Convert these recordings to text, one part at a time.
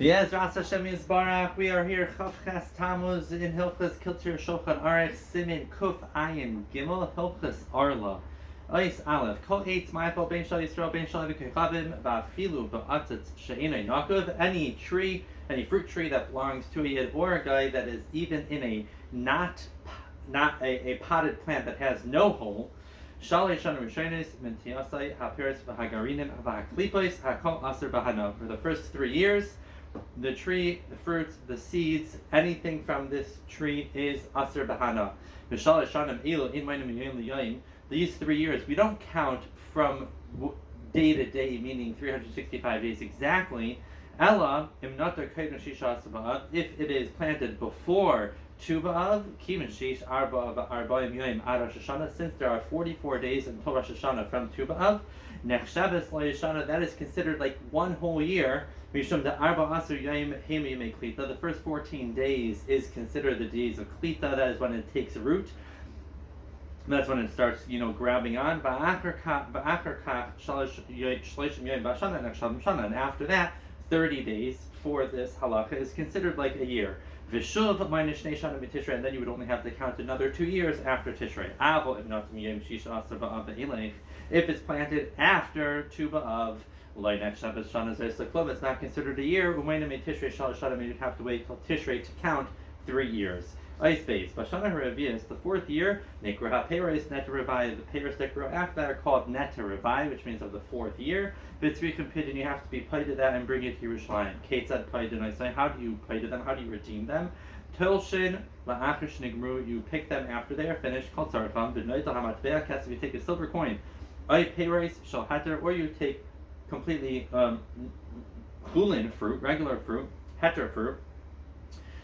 Yes, Ras Hashem Yisbarach. We are here, Chavches Tamuz in Hilchas Kitzur Shulchan Aruch Siman Kuf Ayin Gimel Hilchas Arla. Ois Aleph. Kol eitz ma'afel ben shal Yisrael ben shal Avik Ba'afilu Ba'atzitz She'ina Yaakov. Any tree, any fruit tree that belongs to a yid or a guy that is even in a not a potted plant that has no hole. For the first 3 years, the tree, the fruits, the seeds, anything from this tree is aser bahana. These 3 years, we don't count from day to day, meaning 365 days exactly. Ella, if it is planted before Tu B'Av, Kimin Shish Arba Arba'im Yoim Ad Rosh Hashanah, since there are 44 days until Rosh Hashanah from Tu B'Av, Nechshavas Lo Yeshana, that is considered like one whole year. Mishum the Arba Aser Yoim Hemi Me Klita, the first 14 days is considered the days of Klita, that is when it takes root. That's when it starts, grabbing on. And after that, 30 days for this halacha is considered like a year. Vishuv minus Shnei Shana B'Tishrei, and then you would only have to count another 2 years after Tishrei. If it's planted after Tu B'Av, it's not considered a year. You'd have to wait till Tishrei to count 3 years. Ice base. Bashana Haravias, the 4th year, Nekraha Peres Netarevai, the Peres that grow after that are called Netarevai, which means of the 4th year. Vitzrichim Pidin, you have to be paid to that and bring it to Yerushalayim. Ketzad Paidin, I say, how do you pay to them? How do you redeem them? Tilshin La'achish Nigmru, you pick them after they are finished. Called Sarfam, B'noita Hamatbea, Kes, you take a silver coin. I Peres Shal Hatter, or you take completely chulin fruit, regular fruit, heter fruit.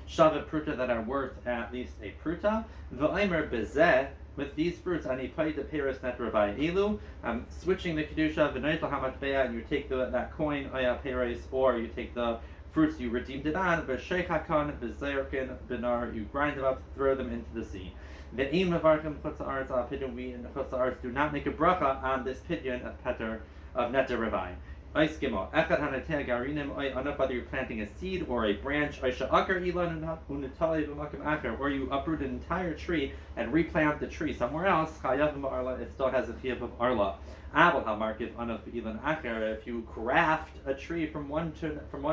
Shava pruta that are worth at least a pruta. V'aimer bezeh, with these fruits, ani pay the peres netravai elu. I'm switching the kedusha v'noitel hamatbeya, and you take that coin oya peres, or you take the fruits you redeemed it on. V'sheichakon v'zerkin benar, you grind them up, throw them into the sea. Ve'im mevarkim chutz haaretz al pidyon, we in the chutz haaretz do not make a bracha on this pidyon of peter of netravai. Ice gimel. Echad hanatea garinim oy anaf, whether you're planting a seed or a branch. Oisha akar ilan unatali b'makim akar, or you uproot an entire tree and replant the tree somewhere else. Chayavim ba'arla, it still has a chiyuv of arla. Abel hamarkiv anaf b'ilan akar, if you graft a tree from one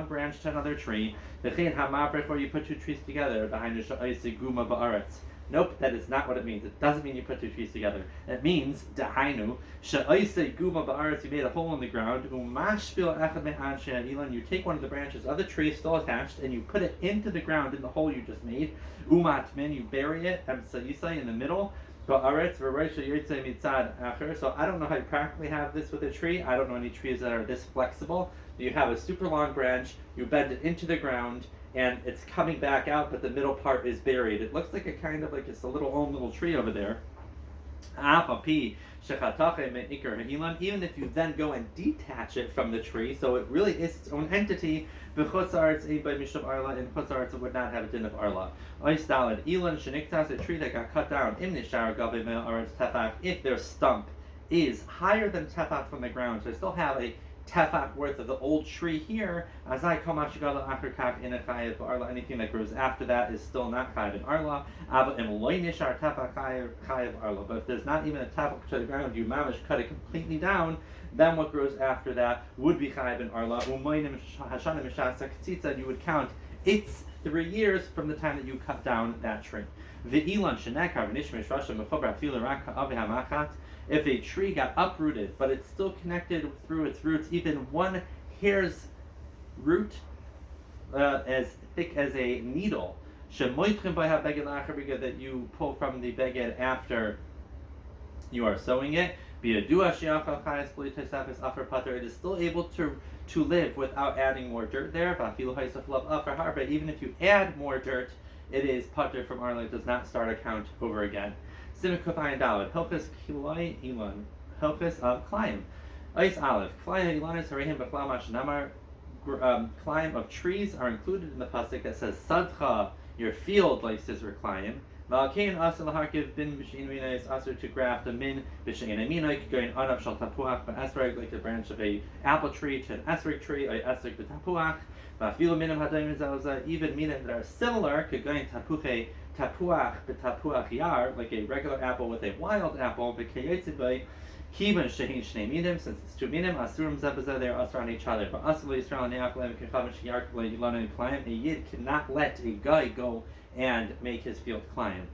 branch to another tree. V'chein hamavrich, or you put 2 trees together. Behind the sha'isi guma ba'aretz. Nope, that is not what it means. It doesn't mean you put 2 trees together. It means dahainu she'oisei guma ba'aretz. You made a hole in the ground. Umashpil echad me'an she'anilan. You take one of the branches of the tree still attached and you put it into the ground in the hole you just made. Umatmin, you bury it. Emsa'isai, in the middle. Ba'aretz v'roisha yotzei mitzad acher. So I don't know how you practically have this with a tree. I don't know any trees that are this flexible. You have a super long branch. You bend it into the ground, and it's coming back out, but the middle part is buried. It looks like it's a little tree over there. Even if you then go and detach it from the tree, so it really is its own entity. In Chutz it would not have a din of arla. A tree that got cut down. If their stump is higher than tefach from the ground, so they still have a tefach worth of the old tree here. Anything that grows after that is still not chayav in arla. But if there's not even a tefach to the ground, you mamish cut it completely down, then what grows after that would be chayav in arla. You would count its 3 years from the time that you cut down that tree. If a tree got uprooted, but it's still connected through its roots, even one hair's root as thick as a needle, that you pull from the beged after you are sewing it, it is still able to live without adding more dirt there. Even if you add more dirt, it is pater from arla, it does not start a count over again. Hilchas Kilai Ilan. Hilchas of Klayim. Ice Aleph. Klayim Ilan is Harehim B'Chlam Ashnamar. Klayim of trees are included in the pasuk that says Sadcha, your field, like Sizra Klayim. Valkain asr laharkiv bin b'shein mina is asr to graft a min b'shein mina going anav shal tapuach b'esrog like the branch of a apple tree to an esrog tree or esrog b'tapuach. Va'afilu minim hadayim zalza even minim that are similar could going tapuche tapuach b'tapuach yar like a regular apple with a wild apple b'kayetzi by Kivan shehin shnei minim, since it's two minim, asurim zebazah, they are asur on each other. But asur Yisrael ne'aklem kechavim sheyark le'ilana klayim. A yid cannot let a guy go and make his field climb.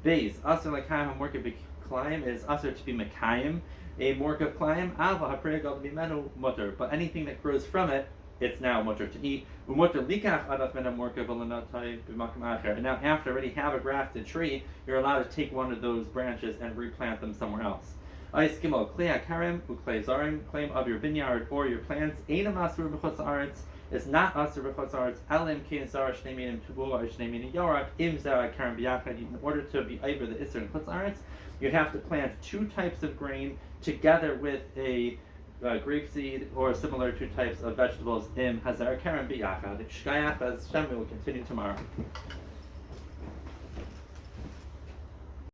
Beis asur lekayim hamorkav b'klayim is asur to be mekayim a morkav climb. Alva haprei gal b'menu mutter, but anything that grows from it, it's now mutter to eat. Umutter likach adaf mena morkav v'lanatai b'makam acher. And now after already have a grafted tree, you're allowed to take one of those branches and replant them somewhere else. Ice gimel klei akarim uklei zarim claim of your vineyard or your plants. Einam asur b'chutz haaretz is not asur b'chutz haaretz. Alim kein zara shnei minim tubo or shnei minim yarak im zara akarim b'yachad. In order to be over the isur and chutz haaretz, you have to plant two types of grain together with a grapeseed or similar two types of vegetables. Im hazar akarim b'yachad. Shkayach as Shem will continue tomorrow.